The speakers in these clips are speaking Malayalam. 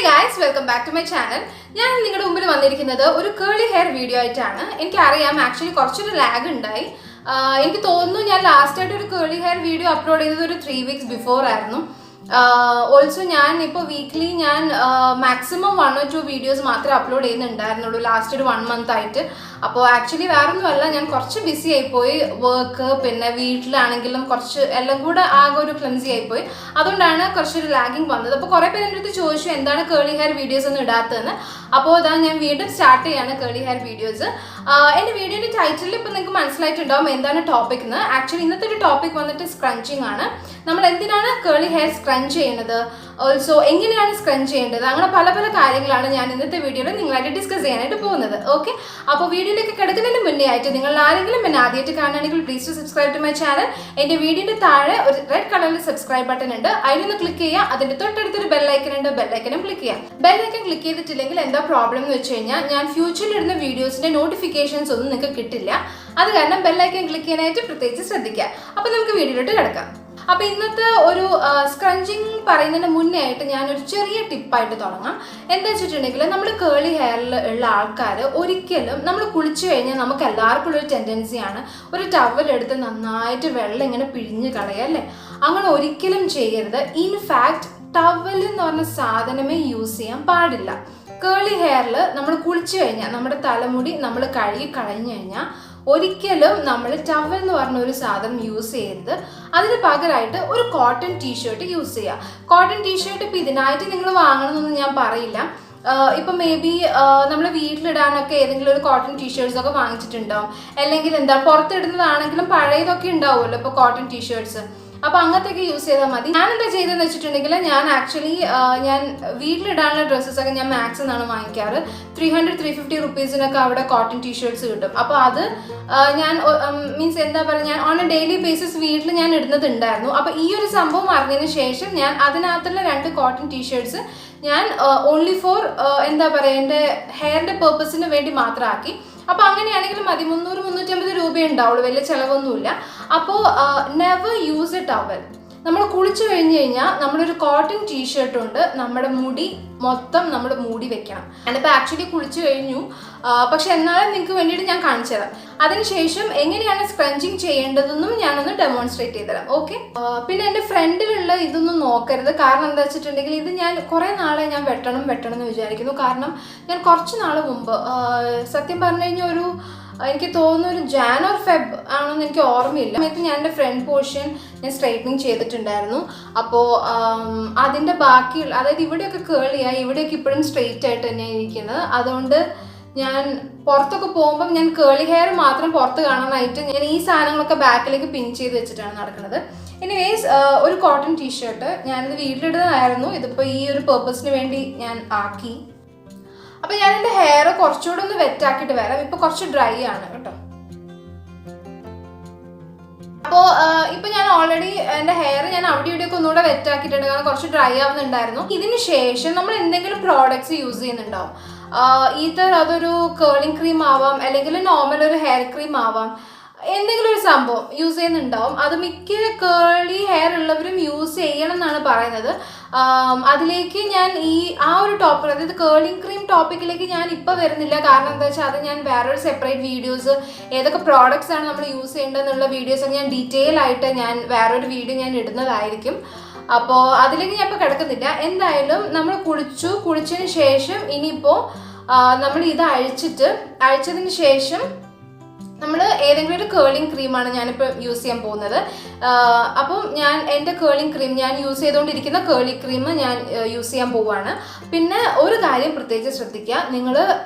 Hey guys, welcome back to my channel. ഞാൻ നിങ്ങളുടെ മുമ്പിൽ വന്നിരിക്കുന്നത് ഒരു കേളി ഹെയർ വീഡിയോ ആയിട്ടാണ്. എനിക്കറിയാം ആക്ച്വലി കുറച്ചൊരു ലാഗ് ഉണ്ടായി. എനിക്ക് തോന്നുന്നു ഞാൻ ലാസ്റ്റ് ആയിട്ട് ഒരു കേളി ഹെയർ വീഡിയോ അപ്ലോഡ് ചെയ്തത് ഒരു 3 weeks ബിഫോർ ആയിരുന്നു. ഓൾസോ ഞാൻ ഇപ്പോൾ വീക്ക്ലി ഞാൻ മാക്സിമം 1 or 2 വീഡിയോസ് മാത്രമേ അപ്ലോഡ് ചെയ്യുന്നുണ്ടായിരുന്നുള്ളൂ ലാസ്റ്റ് ഒരു 1 month ആയിട്ട്. അപ്പോൾ ആക്ച്വലി വേറൊന്നുമല്ല, ഞാൻ കുറച്ച് ബിസി ആയിപ്പോയി. വർക്ക് പിന്നെ വീട്ടിലാണെങ്കിലും കുറച്ച് എല്ലാം കൂടെ ആകെ ഒരു ക്ലംസി ആയിപ്പോയി. അതുകൊണ്ടാണ് കുറച്ചൊരു ലാഗിങ് വന്നത്. അപ്പോൾ കുറേ പേര് എൻ്റെ അടുത്ത് ചോദിച്ചു എന്താണ് കേളി ഹെയർ വീഡിയോസ് ഒന്നും ഇടാത്തതെന്ന്. അപ്പോൾ അതാ ഞാൻ വീണ്ടും സ്റ്റാർട്ട് ചെയ്യാണ് കേളി ഹെയർ വീഡിയോസ്. എൻ്റെ വീഡിയോയുടെ ടൈറ്റിൽ ഇപ്പോൾ നിങ്ങൾക്ക് മനസ്സിലായിട്ടുണ്ടാവും എന്താണ് ടോപ്പിക് എന്ന്. ആക്ച്വലി ഇന്നത്തെ ഒരു ടോപ്പിക് വന്നിട്ട് സ്ക്രഞ്ചിങ് ആണ്. നമ്മൾ എന്തിനാണ് കേളി ഹെയർ സ്ക്രഞ്ച് ചെയ്യുന്നത്, ഓൾസോ എങ്ങനെയാണ് സ്ക്രഞ്ച് ചെയ്യേണ്ടത്, അങ്ങനെ പല പല കാര്യങ്ങളാണ് ഞാൻ ഇന്നത്തെ വീഡിയോയിൽ നിങ്ങളായിട്ട് ഡിസ്കസ് ചെയ്യാനായിട്ട് പോകുന്നത്. ഓക്കെ, അപ്പോൾ വീഡിയോയിലേക്ക് കിടക്കുന്നതിന് മുന്നേ ആയിട്ട് നിങ്ങൾ ആരെങ്കിലും എന്നെ ആദ്യമായിട്ട് കാണുകയാണെങ്കിൽ please to subscribe to my channel. എൻ്റെ വീഡിയോയുടെ താഴെ ഒരു റെഡ് കളറിൽ സബ്സ്ക്രൈബ് ബട്ടൺ ഉണ്ട്, അതിലൊന്ന് ക്ലിക്ക് ചെയ്യുക. അതിൻ്റെ തൊട്ടടുത്തൊരു ബെല്ലൈക്കൻ ഉണ്ട്, ബെല്ലൈക്കനും ക്ലിക്ക് ചെയ്യുക. ബെല്ലൈക്കൻ ക്ലിക്ക് ചെയ്തിട്ടില്ലെങ്കിൽ എന്താ പ്രോബ്ലം എന്ന് വെച്ച് കഴിഞ്ഞാൽ ഞാൻ ഫ്യൂച്ചറിൽ ഇടുന്ന വീഡിയോസിൻ്റെ നോട്ടിഫിക്കേഷൻസ് ഒന്നും നിങ്ങൾക്ക് കിട്ടില്ല. അത് കാരണം ബെല്ലൈക്കൻ ക്ലിക്ക് ചെയ്യാനായിട്ട് പ്രത്യേകിച്ച് ശ്രദ്ധിക്കുക. അപ്പോൾ നമുക്ക് വീഡിയോയിലോട്ട് കിടക്കാം. അപ്പോൾ ഇന്നത്തെ ഒരു സ്ക്രഞ്ചിങ് പറയുന്നതിന് മുന്നേ ആയിട്ട് ഞാനൊരു ചെറിയ ടിപ്പായിട്ട് തുടങ്ങാം. എന്താ വെച്ചിട്ടുണ്ടെങ്കിൽ നമ്മൾ കേളി ഹെയറിൽ ഉള്ള ആൾക്കാർ ഒരിക്കലും നമ്മൾ കുളിച്ചു കഴിഞ്ഞാൽ നമുക്ക് എല്ലാവർക്കും ഉള്ളൊരു ടെൻഡൻസിയാണ് ഒരു ടവലെടുത്ത് നന്നായിട്ട് വെള്ളം ഇങ്ങനെ പിഴിഞ്ഞ് കളയുക അല്ലേ. അങ്ങനെ ഒരിക്കലും ചെയ്യരുത്. ഇൻഫാക്ട് ടവൽ എന്ന് പറഞ്ഞ സാധനമേ യൂസ് ചെയ്യാൻ പാടില്ല. കേളി ഹെയറിൽ നമ്മൾ കുളിച്ചു കഴിഞ്ഞാൽ നമ്മുടെ തലമുടി നമ്മൾ കഴുകി കളഞ്ഞു കഴിഞ്ഞാൽ ഒരിക്കലും നമ്മൾ ടവൽ എന്ന് പറഞ്ഞ ഒരു സാധനം യൂസ് ചെയ്യരുത്. അതിന് പകരമായിട്ട് ഒരു കോട്ടൺ ടീഷർട്ട് യൂസ് ചെയ്യുക. കോട്ടൺ ടീഷർട്ട് ഇപ്പം ഇതിനായിട്ട് നിങ്ങൾ വാങ്ങണമെന്നൊന്നും ഞാൻ പറയില്ല. ഇപ്പം മേ ബി നമ്മൾ വീട്ടിലിടാനൊക്കെ ഏതെങ്കിലും ഒരു കോട്ടൺ ടീഷർട്ട്സ് ഒക്കെ വാങ്ങിച്ചിട്ടുണ്ടാവും. അല്ലെങ്കിൽ എന്താ പുറത്തിടുന്നതാണെങ്കിലും പഴയതൊക്കെ ഉണ്ടാവുമല്ലോ ഇപ്പോൾ കോട്ടൺ ടീഷർട്ട്സ്. അപ്പോൾ അങ്ങനത്തെയൊക്കെ യൂസ് ചെയ്താൽ മതി. ഞാൻ എന്താ ചെയ്തതെന്ന് വെച്ചിട്ടുണ്ടെങ്കിൽ ഞാൻ ആക്ച്വലി ഞാൻ വീട്ടിലിടാനുള്ള ഡ്രസ്സസൊക്കെ ഞാൻ മാക്സിൽ നിന്നാണ് വാങ്ങിക്കാറ്. 300-350 റുപ്പീസിനൊക്കെ അവിടെ കോട്ടൺ ടീഷർട്ട്സ് കിട്ടും. അപ്പോൾ അത് ഞാൻ മീൻസ് എന്താ പറയുക, ഞാൻ ഓൺ എ ഡെയിലി ബേസിസ് വീട്ടിൽ ഞാൻ ഇടുന്നതുണ്ടായിരുന്നു. അപ്പോൾ ഈ ഒരു സംഭവം അറിഞ്ഞതിന് ശേഷം ഞാൻ അതിനകത്തുള്ള 2 കോട്ടൺ ടീഷർട്ട്സ് ഞാൻ ഓൺലി ഫോർ എന്താ പറയുക എൻ്റെ ഹെയറിൻ്റെ പേർപ്പസിന് വേണ്ടി മാത്രമാക്കി. അപ്പോൾ അങ്ങനെയാണെങ്കിൽ മതി. 300-350 രൂപയേ ഉണ്ടാവുള്ളൂ, വലിയ ചിലവൊന്നുമില്ല. അപ്പോൾ നെവർ യൂസ് എ ടവൽ. നമ്മൾ കുളിച്ചു കഴിഞ്ഞ് കഴിഞ്ഞാൽ നമ്മളൊരു കോട്ടൺ ടീഷർട്ട് കൊണ്ട് നമ്മുടെ മുടി മൊത്തം നമ്മൾ മൂടി വെക്കണം. ഞാനിപ്പോൾ ആക്ച്വലി കുളിച്ചു കഴിഞ്ഞു, പക്ഷെ എന്നാലും നിങ്ങൾക്ക് വേണ്ടിയിട്ട് ഞാൻ കാണിച്ചു തരാം. അതിനുശേഷം എങ്ങനെയാണ് സ്ക്രഞ്ചിങ് ചെയ്യേണ്ടതെന്നും ഞാനൊന്ന് ഡെമോൺസ്ട്രേറ്റ് ചെയ്തുതരാം. ഓക്കെ, പിന്നെ എൻ്റെ ഫ്രണ്ടിലുള്ള ഇതൊന്നും നോക്കരുത്. കാരണം എന്താ വെച്ചിട്ടുണ്ടെങ്കിൽ ഇത് ഞാൻ കുറേ നാളെ ഞാൻ വെട്ടണം എന്ന് വിചാരിക്കുന്നു. കാരണം ഞാൻ കുറച്ച് നാൾ മുമ്പ് സത്യം പറഞ്ഞു കഴിഞ്ഞാൽ എനിക്ക് തോന്നുന്നു ഒരു ജാൻ ഓർ ഫെബ് ആണെന്ന് എനിക്ക് ഓർമ്മയില്ല. സമയത്ത് ഞാൻ എൻ്റെ ഫ്രണ്ട് പോർഷൻ ഞാൻ സ്ട്രൈറ്റനിങ് ചെയ്തിട്ടുണ്ടായിരുന്നു. അപ്പോൾ അതിൻ്റെ ബാക്കിയുള്ള, അതായത് ഇവിടെയൊക്കെ കേളിയായി, ഇവിടെയൊക്കെ ഇപ്പോഴും സ്ട്രെയിറ്റ് ആയിട്ട് തന്നെയാണ് ഇരിക്കുന്നത്. അതുകൊണ്ട് ഞാൻ പുറത്തൊക്കെ പോകുമ്പം ഞാൻ കേളി ഹെയർ മാത്രം പുറത്ത് കാണാനായിട്ട് ഞാൻ ഈ സാധനങ്ങളൊക്കെ ബാക്കിലേക്ക് പിൻ ചെയ്ത് വെച്ചിട്ടാണ് നടക്കുന്നത്. എനിവേസ് ഒരു കോട്ടൺ ടീഷർട്ട് ഞാനിത് വീട്ടിലിടുന്നതായിരുന്നു. ഇതിപ്പോൾ ഈ ഒരു പേർപ്പസിന് വേണ്ടി ഞാൻ ആക്കി. അപ്പോൾ ഞാൻ എൻ്റെ ഹെയർ കുറച്ചുകൂടെ ഒന്ന് വെറ്റാക്കിയിട്ട് വരാം. ഇപ്പോൾ കുറച്ച് ഡ്രൈ ആണ് കേട്ടോ. അപ്പോൾ ഇപ്പോൾ ഞാൻ ഓൾറെഡി എൻ്റെ ഹെയർ ഞാൻ അവിടെ ഇവിടെയൊക്കെ ഒന്നുകൂടെ വെറ്റാക്കിയിട്ടുണ്ട്, കാരണം കുറച്ച് ഡ്രൈ ആവുന്നുണ്ടായിരുന്നു. ഇതിന് ശേഷം നമ്മൾ എന്തെങ്കിലും പ്രോഡക്ട്സ് യൂസ് ചെയ്യുന്നുണ്ടാവും. ഈതർ അതൊരു കേളിംഗ് ക്രീം ആവാം, അല്ലെങ്കിൽ നോർമൽ ഒരു ഹെയർ ക്രീം ആവാം, എന്തെങ്കിലും ഒരു സംഭവം യൂസ് ചെയ്യുന്നുണ്ടാവും. അത് മിക്ക കേളി ഹെയർ ഉള്ളവരും യൂസ് ചെയ്യണം എന്നാണ് പറയുന്നത്. അതിലേക്ക് ഞാൻ ആ ഒരു ടോപ്പിക്, അതായത് കേളിംഗ് ക്രീം ടോപ്പിക്കിലേക്ക് ഞാൻ ഇപ്പോൾ വരുന്നില്ല. കാരണം എന്താ വെച്ചാൽ അത് ഞാൻ വേറൊരു സെപ്പറേറ്റ് വീഡിയോസ്, ഏതൊക്കെ പ്രോഡക്ട്സ് ആണ് നമ്മൾ യൂസ് ചെയ്യേണ്ടതെന്നുള്ള വീഡിയോസ് ഞാൻ ഡീറ്റെയിൽ ആയിട്ട് ഞാൻ വേറൊരു വീഡിയോ ഞാൻ ഇടുന്നതായിരിക്കും. അപ്പോൾ അതിലേക്ക് ഞാൻ ഇപ്പോൾ കിടക്കുന്നില്ല. എന്തായാലും നമ്മൾ കുളിച്ചതിന് ശേഷം ഇനിയിപ്പോൾ നമ്മൾ ഇത് അഴിച്ചതിന് ശേഷം നമ്മൾ ഏതെങ്കിലും ഒരു കേളിംഗ് ക്രീമാണ് ഞാനിപ്പോൾ യൂസ് ചെയ്യാൻ പോകുന്നത്. അപ്പം ഞാൻ എൻ്റെ കേളിംഗ് ക്രീം, ഞാൻ യൂസ് ചെയ്തുകൊണ്ടിരിക്കുന്ന കേളിംഗ് ക്രീം ഞാൻ യൂസ് ചെയ്യാൻ പോവുകയാണ്. പിന്നെ ഒരു കാര്യം പ്രത്യേകിച്ച് ശ്രദ്ധിക്കുക, നിങ്ങൾ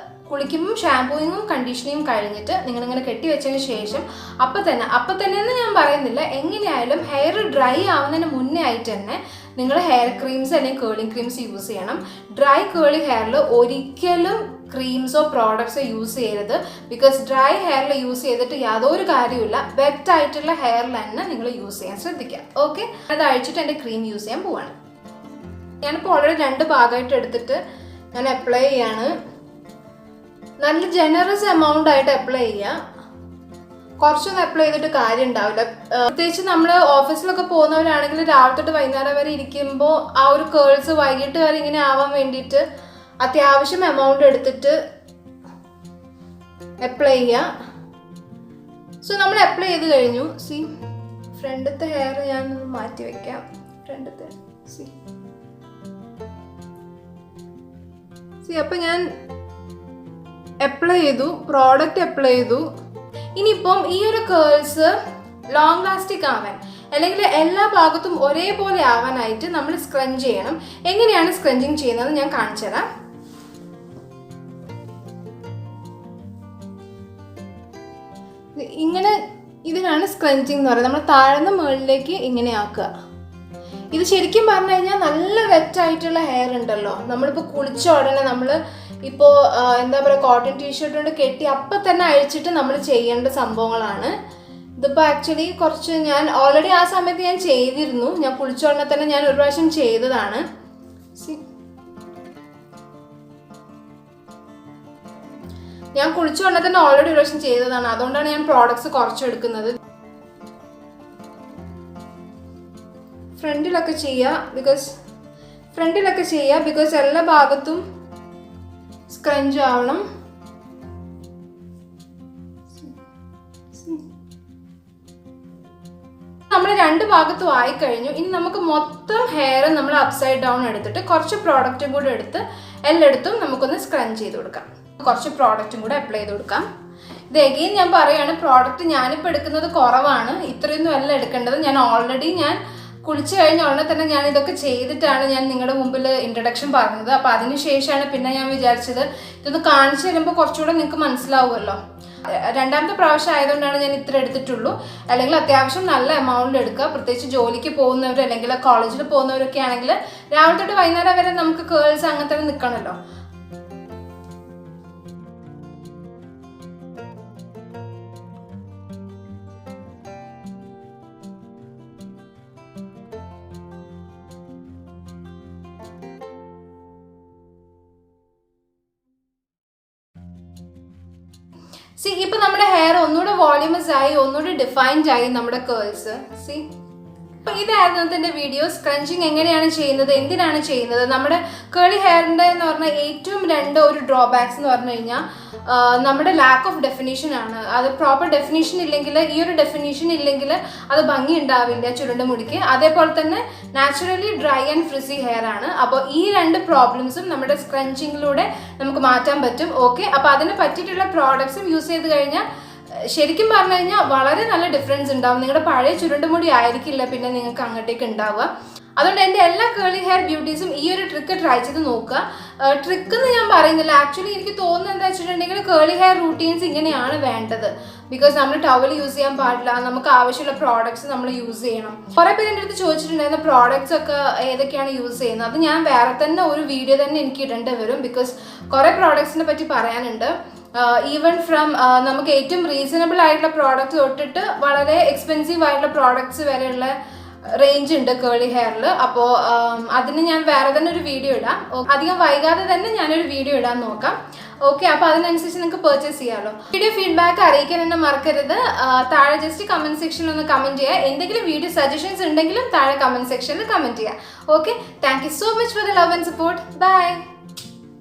കുളിക്കുമ്പം ഷാമ്പൂയിങ്ങും കണ്ടീഷനിങ്ങും കഴിഞ്ഞിട്ട് നിങ്ങളിങ്ങനെ കെട്ടി വെച്ചതിന് ശേഷം അപ്പം തന്നെ എന്ന് ഞാൻ പറയുന്നില്ല, എങ്ങനെയായാലും ഹെയർ ഡ്രൈ ആവുന്നതിന് മുന്നേ ആയിട്ട് തന്നെ നിങ്ങൾ ഹെയർ ക്രീംസ് അല്ലെങ്കിൽ കേളിംഗ് ക്രീംസ് യൂസ് ചെയ്യണം. ഡ്രൈ കേളി ഹെയറിൽ ഒരിക്കലും ക്രീംസോ പ്രോഡക്ട്സോ യൂസ് ചെയ്യരുത്. ബിക്കോസ് ഡ്രൈ ഹെയറിൽ യൂസ് ചെയ്തിട്ട് യാതൊരു കാര്യമില്ല. വെറ്റ് ആയിട്ടുള്ള ഹെയറിൽ തന്നെ നിങ്ങൾ യൂസ് ചെയ്യാൻ ശ്രദ്ധിക്കുക. ഓക്കെ, അത് അഴിച്ചിട്ട് എൻ്റെ ക്രീം യൂസ് ചെയ്യാൻ പോവാണ്. ഞാനിപ്പോൾ ഓൾറെഡി 2 ഭാഗമായിട്ട് എടുത്തിട്ട് ഞാൻ അപ്ലൈ ചെയ്യാണ്. നല്ല ജനറസ് എമൗണ്ട് ആയിട്ട് അപ്ലൈ ചെയ്യുക. കുറച്ചൊന്നും അപ്ലൈ ചെയ്തിട്ട് കാര്യം ഉണ്ടാവില്ല. പ്രത്യേകിച്ച് നമ്മൾ ഓഫീസിലൊക്കെ പോകുന്നവരാണെങ്കിൽ രാവിലെ തൊട്ട് വൈകുന്നേരം വരെ ഇരിക്കുമ്പോൾ ആ ഒരു കേൾസ് വൈകിട്ട് വരെ ഇങ്ങനെ ആവാൻ വേണ്ടിയിട്ട് അത്യാവശ്യം എമൗണ്ട് എടുത്തിട്ട് അപ്ലൈ ചെയ്യുക. സോ നമ്മൾ അപ്ലൈ ചെയ്ത് കഴിഞ്ഞു. സി ഫ്രണ്ടത്തെ ഹെയർ ഞാനൊന്ന് മാറ്റി വെക്കാം. ഫ്രണ്ടത്തെ സി അപ്പം ഞാൻ അപ്ലൈ ചെയ്തു, പ്രോഡക്റ്റ് അപ്ലൈ ചെയ്തു. ഇനിയിപ്പം ഈ ഒരു കേൾസ് ലോങ് ലാസ്റ്റിക് ആവാൻ അല്ലെങ്കിൽ എല്ലാ ഭാഗത്തും ഒരേപോലെ ആവാനായിട്ട് നമ്മൾ സ്ക്രഞ്ച് ചെയ്യണം. എങ്ങനെയാണ് സ്ക്രഞ്ചിങ് ചെയ്യുന്നത് ഞാൻ കാണിച്ചു തരാം. ഇങ്ങനെ ഇതിനാണ് സ്ക്രഞ്ചിങ് എന്ന് പറയുന്നത്. നമ്മൾ താഴ്ന്ന മുകളിലേക്ക് ഇങ്ങനെ ആക്കുക. ഇത് ശരിക്കും പറഞ്ഞു കഴിഞ്ഞാൽ നല്ല വെറ്റായിട്ടുള്ള ഹെയർ ഉണ്ടല്ലോ, നമ്മളിപ്പോൾ കുളിച്ച ഉടനെ നമ്മൾ ഇപ്പോൾ എന്താ പറയുക കോട്ടൺ ടീഷർട്ട് കൊണ്ട് കെട്ടി അപ്പം തന്നെ അഴിച്ചിട്ട് നമ്മൾ ചെയ്യേണ്ട സംഭവങ്ങളാണ്. ഇതിപ്പോൾ ആക്ച്വലി കുറച്ച് ഞാൻ ഓൾറെഡി ആ സമയത്ത് ഞാൻ ചെയ്തിരുന്നു. ഞാൻ കുളിച്ച ഉടനെ തന്നെ ഞാൻ ഒരു പ്രാവശ്യം ചെയ്തതാണ്. ഞാൻ കുളിച്ച ഉടനെ തന്നെ ഓൾറെഡി ഒരു പ്രാവശ്യം ചെയ്തതാണ്. അതുകൊണ്ടാണ് ഞാൻ പ്രോഡക്ട്സ് കുറച്ചെടുക്കുന്നത്. ഫ്രണ്ടിലൊക്കെ ചെയ്യുക ബിക്കോസ് എല്ലാ ഭാഗത്തും സ്ക്രഞ്ച് ആവണം. നമ്മൾ രണ്ട് ഭാഗത്തും ആയിക്കഴിഞ്ഞു. ഇനി നമുക്ക് മൊത്തം ഹെയർ നമ്മൾ അപ്സൈഡ് ഡൗൺ എടുത്തിട്ട് കുറച്ച് പ്രോഡക്റ്റും കൂടെ എടുത്ത് എല്ലായിടത്തും നമുക്കൊന്ന് സ്ക്രഞ്ച് ചെയ്ത് കൊടുക്കാം. കുറച്ച് പ്രോഡക്റ്റും കൂടെ അപ്ലൈ ചെയ്ത് കൊടുക്കാം. ഇത് എഗെയിൻ ഞാൻ പറയുകയാണ്, പ്രോഡക്റ്റ് ഞാനിപ്പോൾ എടുക്കുന്നത് കുറവാണ്, ഇത്രയൊന്നും അല്ല എടുക്കേണ്ടത്. ഞാൻ ഓൾറെഡി കുളിച്ച് കഴിഞ്ഞ ഉടനെ തന്നെ ഞാൻ ഇതൊക്കെ ചെയ്തിട്ടാണ് ഞാൻ നിങ്ങളുടെ മുമ്പിൽ ഇൻട്രഡക്ഷൻ പറഞ്ഞത്. അപ്പോൾ അതിനുശേഷമാണ് പിന്നെ ഞാൻ വിചാരിച്ചത് ഇതൊന്ന് കാണിച്ചു തരുമ്പോൾ കുറച്ചുകൂടെ നിങ്ങൾക്ക് മനസ്സിലാവുമല്ലോ. രണ്ടാമത്തെ പ്രാവശ്യം ആയതുകൊണ്ടാണ് ഞാൻ ഇത്ര എടുത്തിട്ടുള്ളൂ. അല്ലെങ്കിൽ അത്യാവശ്യം നല്ല എമൗണ്ട് എടുക്കുക. പ്രത്യേകിച്ച് ജോലിക്ക് പോകുന്നവർ അല്ലെങ്കിൽ കോളേജിൽ പോകുന്നവരൊക്കെ ആണെങ്കിൽ രാവിലെ തൊട്ട് വൈകുന്നേരം വരെ നമുക്ക് കേൾസ് അങ്ങനത്തെ നിൽക്കണമല്ലോ. സി ഇപ്പൊ നമ്മുടെ ഹെയർ ഒന്നുകൂടെ വോള്യൂമസ് ആയി, ഒന്നുകൂടെ ഡിഫൈൻഡ് ആയി നമ്മുടെ കേൾസ്. സി അപ്പോൾ ഇതായിരുന്നു ഇതിൻ്റെ വീഡിയോ. സ്ക്രഞ്ചിങ് എങ്ങനെയാണ് ചെയ്യുന്നത്, എന്തിനാണ് ചെയ്യുന്നത്. നമ്മുടെ കേളി ഹെയറിൻ്റെ എന്ന് പറഞ്ഞാൽ ഏറ്റവും ഒരു ഡ്രോബാക്സ് എന്ന് പറഞ്ഞു കഴിഞ്ഞാൽ നമ്മുടെ ലാക്ക് ഓഫ് ഡെഫിനേഷൻ ആണ്. അത് പ്രോപ്പർ ഡെഫിനേഷൻ ഇല്ലെങ്കിൽ, ഈ ഒരു ഡെഫിനേഷൻ ഇല്ലെങ്കിൽ അത് ഭംഗി ഉണ്ടാവില്ല ചുരുണ്ട മുടിക്ക്. അതേപോലെ തന്നെ naturally dry and frizzy hair ആണ്. അപ്പോൾ ഈ രണ്ട് പ്രോബ്ലംസും നമ്മുടെ സ്ക്രഞ്ചിങ്ങിലൂടെ നമുക്ക് മാറ്റാൻ പറ്റും. ഓക്കെ, അപ്പോൾ അതിന് പറ്റിയിട്ടുള്ള പ്രോഡക്ട്സും യൂസ് ചെയ്ത് കഴിഞ്ഞാൽ ശരിക്കും പറഞ്ഞു കഴിഞ്ഞാൽ വളരെ നല്ല ഡിഫറൻസ് ഉണ്ടാവും. നിങ്ങളുടെ പഴയ ചുരുണ്ടുമുടി ആയിരിക്കില്ല പിന്നെ നിങ്ങൾക്ക് അങ്ങോട്ടേക്ക് ഉണ്ടാവുക. അതുകൊണ്ട് എൻ്റെ എല്ലാ കേളി ഹെയർ ബ്യൂട്ടീസും ഈ ഒരു ട്രിക്ക് ട്രൈ ചെയ്ത് നോക്കുക. ട്രിക്ക് എന്ന് ഞാൻ പറയുന്നില്ല, ആക്ച്വലി എനിക്ക് തോന്നുന്നത് എന്താ വെച്ചിട്ടുണ്ടെങ്കിൽ കേളി ഹെയർ റൂട്ടീൻസ് ഇങ്ങനെയാണ് വേണ്ടത്. ബിക്കോസ് നമ്മൾ ടവൽ യൂസ് ചെയ്യാൻ പാടില്ല, നമുക്ക് ആവശ്യമുള്ള പ്രോഡക്ട്സ് നമ്മൾ യൂസ് ചെയ്യണം. കുറേ പേര് എൻ്റെ അടുത്ത് ചോദിച്ചിട്ടുണ്ടായിരുന്ന പ്രോഡക്ട്സ് ഒക്കെ ഏതൊക്കെയാണ് യൂസ് ചെയ്യുന്നത്. അത് ഞാൻ വേറെ തന്നെ ഒരു വീഡിയോ തന്നെ എനിക്ക് ഇടേണ്ടി വരും. ബിക്കോസ് കുറേ പ്രോഡക്ട്സിനെ പറ്റി പറയാനുണ്ട്. ഈവൻ ഫ്രം നമുക്ക് ഏറ്റവും റീസണബിൾ ആയിട്ടുള്ള പ്രോഡക്റ്റ്സ് തൊട്ടിട്ട് വളരെ എക്സ്പെൻസീവ് ആയിട്ടുള്ള പ്രോഡക്ട്സ് വരെയുള്ള റേഞ്ച് ഉണ്ട് കേളി ഹെയറിൽ. അപ്പോൾ അതിന് ഞാൻ വേറെ തന്നെ ഒരു വീഡിയോ ഇടാം. അധികം വൈകാതെ തന്നെ ഞാനൊരു വീഡിയോ ഇടാൻ നോക്കാം. ഓക്കെ, അപ്പോൾ അതിനനുസരിച്ച് നിങ്ങൾക്ക് പർച്ചേസ് ചെയ്യാമല്ലോ. വീഡിയോ ഫീഡ്ബാക്ക് അറിയിക്കാൻ എന്നെ മറക്കരുത്. താഴെ ജസ്റ്റ് കമൻറ്റ് സെക്ഷനിൽ ഒന്ന് കമൻറ്റ് ചെയ്യുക. എന്തെങ്കിലും വീഡിയോ സജഷൻസ് ഉണ്ടെങ്കിലും താഴെ കമൻറ്റ് സെക്ഷനിൽ കമൻറ്റ് ചെയ്യുക. Okay, thank you so much for the love and support. By.